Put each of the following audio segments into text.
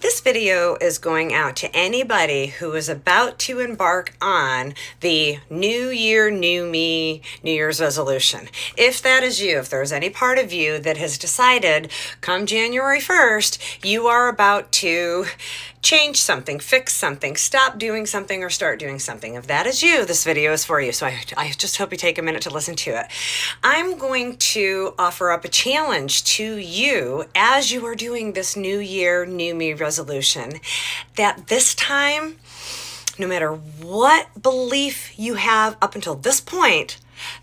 This video is going out to anybody who is about to embark on the New Year, New Me, New Year's resolution. If that is you, if there's any part of you that has decided come January 1st, you are about to change something, fix something, stop doing something, or start doing something. If that is you, this video is for you. So I just hope you take a minute to listen to it. I'm going to offer up a challenge to you as you are doing this New Year, New Me resolution, that this time, no matter what belief you have up until this point,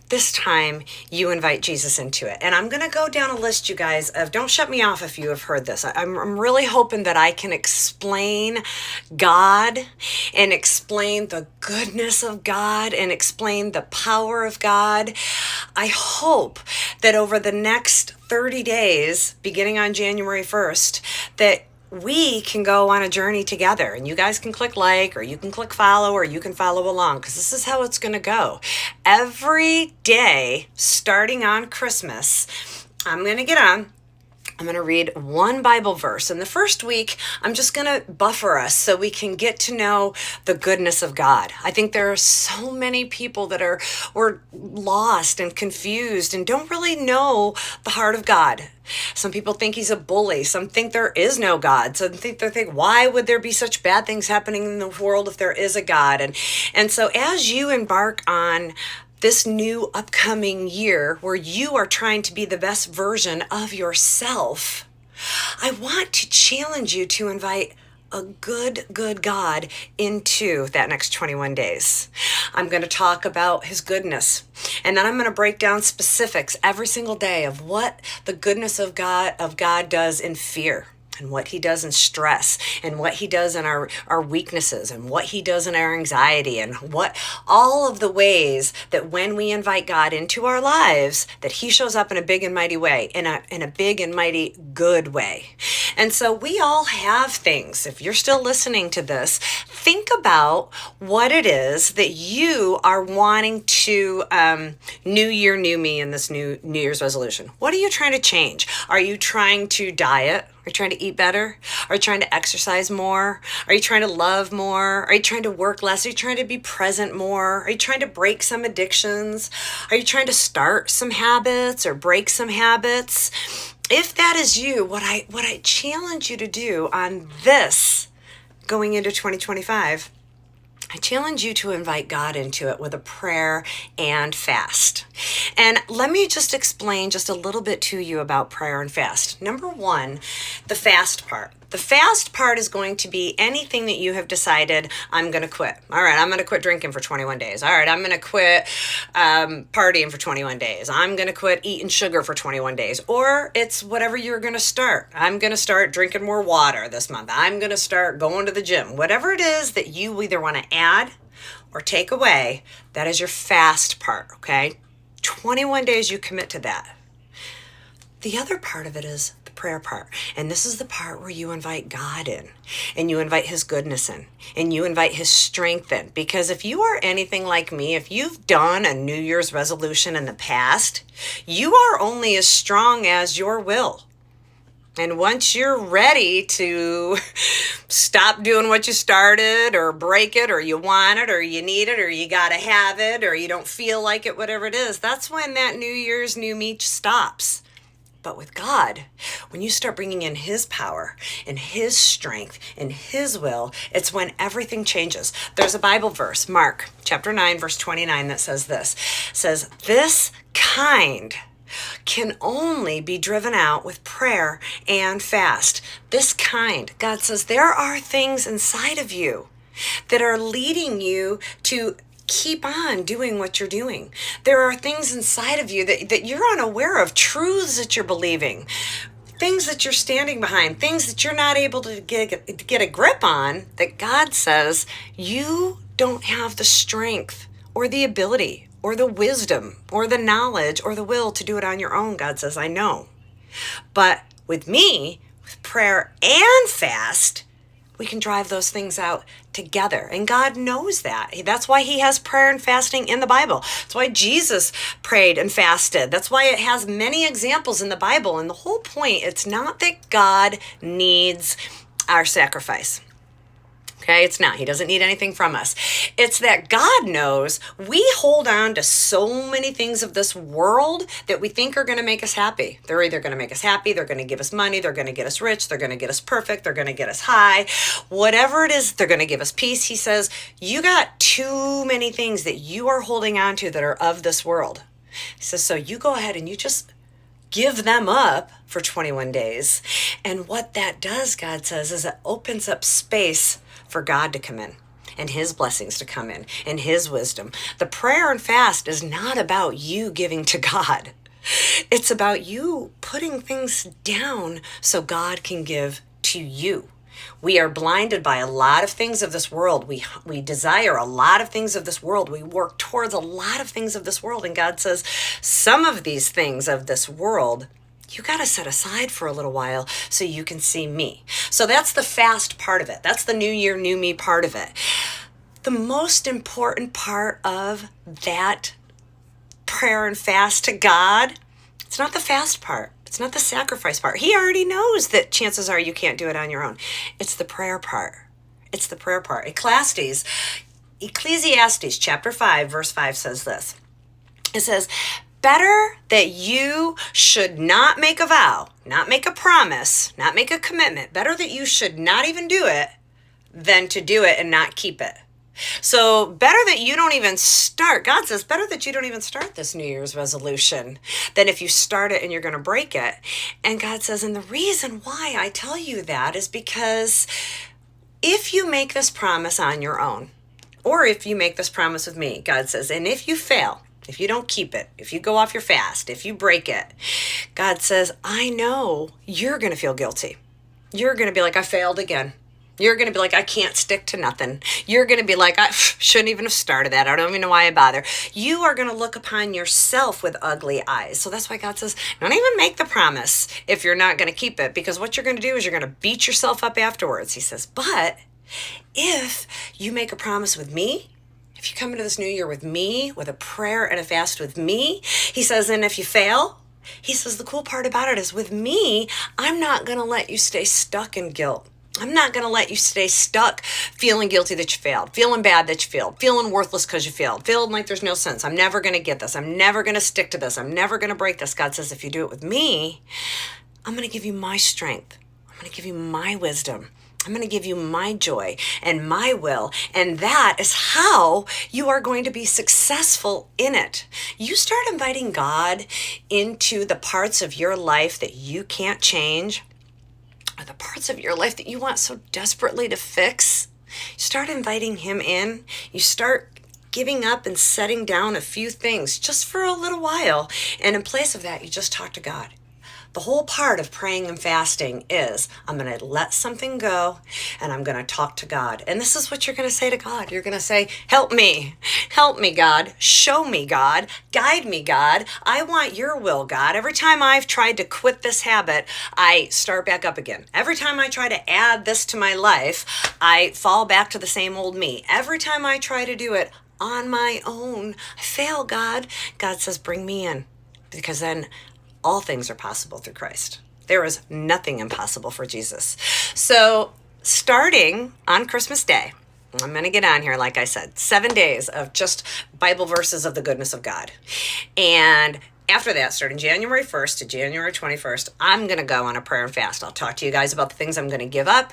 this time you invite Jesus into it. And I'm going to go down a list, you guys, of, don't shut me off if you have heard this. I'm really hoping that I can explain God and explain the goodness of God and explain the power of God. I hope that over the next 30 days, beginning on January 1st, that we can go on a journey together, and you guys can click like, or you can click follow, or you can follow along, because this is how it's going to go. Every day, starting on Christmas, I'm going to get on. I'm going to read one Bible verse. And the first week, I'm just going to buffer us so we can get to know the goodness of God. I think there are so many people that were lost and confused and don't really know the heart of God. Some people think he's a bully. Some think there is no God. Some think, why would there be such bad things happening in the world if there is a God? And so as you embark on this new upcoming year where you are trying to be the best version of yourself, I want to challenge you to invite a good God into that next 21 days. I'm going to talk about his goodness, and then I'm going to break down specifics every single day of what the goodness of God does in fear, and what he does in stress, and what he does in our weaknesses, and what he does in our anxiety, and what all of the ways that when we invite God into our lives, that he shows up in a big and mighty way, in a big and mighty good way. And so we all have things. If you're still listening to this, think about what it is that you are wanting to New Year, New Me in this New Year's resolution. What are you trying to change? Are you trying to diet? Are you trying to eat better? Are you trying to exercise more? Are you trying to love more? Are you trying to work less? Are you trying to be present more? Are you trying to break some addictions? Are you trying to start some habits or break some habits? If that is you, what I challenge you to do on this going into 2025, I challenge you to invite God into it with a prayer and fast. And let me just explain just a little bit to you about prayer and fast. Number one, the fast part. The fast part is going to be anything that you have decided, I'm going to quit. All right, I'm going to quit drinking for 21 days. All right, I'm going to quit partying for 21 days. I'm going to quit eating sugar for 21 days. Or it's whatever you're going to start. I'm going to start drinking more water this month. I'm going to start going to the gym. Whatever it is that you either want to add or take away, that is your fast part, okay? 21 days you commit to that. The other part of it is the prayer part. And this is the part where you invite God in, and you invite his goodness in, and you invite his strength in. Because if you are anything like me, if you've done a New Year's resolution in the past, you are only as strong as your will. And once you're ready to stop doing what you started, or break it, or you want it, or you need it, or you got to have it, or you don't feel like it, whatever it is, that's when that New Year's New Me stops. But with God, when you start bringing in his power and his strength and his will, it's when everything changes. There's a Bible verse, Mark chapter 9, verse 29, that says this. It says, this kind can only be driven out with prayer and fast. This kind, God says, there are things inside of you that are leading you to keep on doing what you're doing. There are things inside of you that you're unaware of, truths that you're believing, things that you're standing behind, things that you're not able to get a grip on, that God says you don't have the strength or the ability or the wisdom or the knowledge or the will to do it on your own. God says, I know. But with me, with prayer and fast, we can drive those things out together. And God knows that. That's why he has prayer and fasting in the Bible. That's why Jesus prayed and fasted. That's why it has many examples in the Bible. And the whole point, it's not that God needs our sacrifice. Okay, it's not. He doesn't need anything from us. It's that God knows we hold on to so many things of this world that we think are going to make us happy. They're either going to make us happy, they're going to give us money, they're going to get us rich, they're going to get us perfect, they're going to get us high. Whatever it is, they're going to give us peace. He says, you got too many things that you are holding on to that are of this world. He says, so you go ahead and you just give them up for 21 days. And what that does, God says, is it opens up space for God to come in and his blessings to come in and his wisdom. The prayer and fast is not about you giving to God. It's about you putting things down so God can give to you. We are blinded by a lot of things of this world. We desire a lot of things of this world. We work towards a lot of things of this world. And God says, some of these things of this world, you got to set aside for a little while so you can see me. So that's the fast part of it. That's the new year, new me part of it. The most important part of that prayer and fast to God, it's not the fast part. It's not the sacrifice part. He already knows that chances are you can't do it on your own. It's the prayer part. It's the prayer part. Ecclesiastes chapter 5, verse 5 says this. It says, better that you should not make a vow, not make a promise, not make a commitment. Better that you should not even do it than to do it and not keep it. So better that you don't even start. God says better that you don't even start this New Year's resolution than if you start it and you're going to break it. And God says, and the reason why I tell you that is because if you make this promise on your own, or if you make this promise with me, God says, and if you fail, if you don't keep it, if you go off your fast, if you break it, God says, I know you're going to feel guilty. You're going to be like, I failed again. You're going to be like, I can't stick to nothing. You're going to be like, I shouldn't even have started that. I don't even know why I bother. You are going to look upon yourself with ugly eyes. So that's why God says, don't even make the promise if you're not going to keep it, because what you're going to do is you're going to beat yourself up afterwards. He says, but if you make a promise with me, if you come into this new year with me, with a prayer and a fast with me, he says, and if you fail, he says, the cool part about it is with me, I'm not going to let you stay stuck in guilt. I'm not going to let you stay stuck feeling guilty that you failed, feeling bad that you failed, feeling worthless because you failed, feeling like there's no sense. I'm never going to get this. I'm never going to stick to this. I'm never going to break this. God says, if you do it with me, I'm going to give you my strength. I'm going to give you my wisdom. I'm going to give you my joy and my will. And that is how you are going to be successful in it. You start inviting God into the parts of your life that you can't change, or the parts of your life that you want so desperately to fix. You start inviting him in. You start giving up and setting down a few things just for a little while. And in place of that, you just talk to God. The whole part of praying and fasting is, I'm going to let something go and I'm going to talk to God. And this is what you're going to say to God. You're going to say, help me, God, show me, God, guide me, God. I want your will, God. Every time I've tried to quit this habit, I start back up again. Every time I try to add this to my life, I fall back to the same old me. Every time I try to do it on my own, I fail, God. God says, bring me in, because then all things are possible through Christ. There is nothing impossible for Jesus. So starting on Christmas Day, I'm going to get on here, like I said, 7 days of just Bible verses of the goodness of God. And after that, starting January 1st to January 21st, I'm going to go on a prayer and fast. I'll talk to you guys about the things I'm going to give up.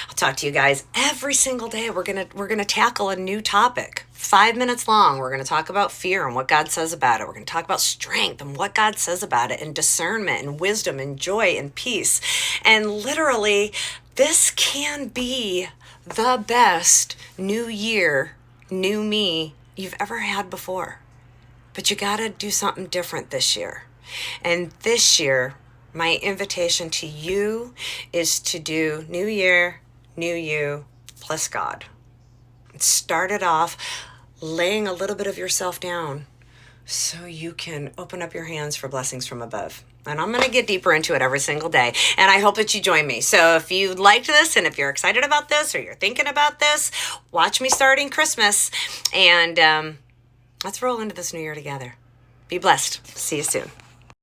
I'll talk to you guys every single day. We're going to tackle a new topic. 5 minutes long. We're going to talk about fear and what God says about it. We're going to talk about strength and what God says about it, and discernment and wisdom and joy and peace. And literally, this can be the best new year, new me you've ever had before. But you got to do something different this year. And this year, my invitation to you is to do new year, new you, plus God. Start it off laying a little bit of yourself down so you can open up your hands for blessings from above. And I'm going to get deeper into it every single day. And I hope that you join me. So if you liked this, and if you're excited about this, or you're thinking about this, watch me starting Christmas. And let's roll into this new year together. Be blessed. See you soon.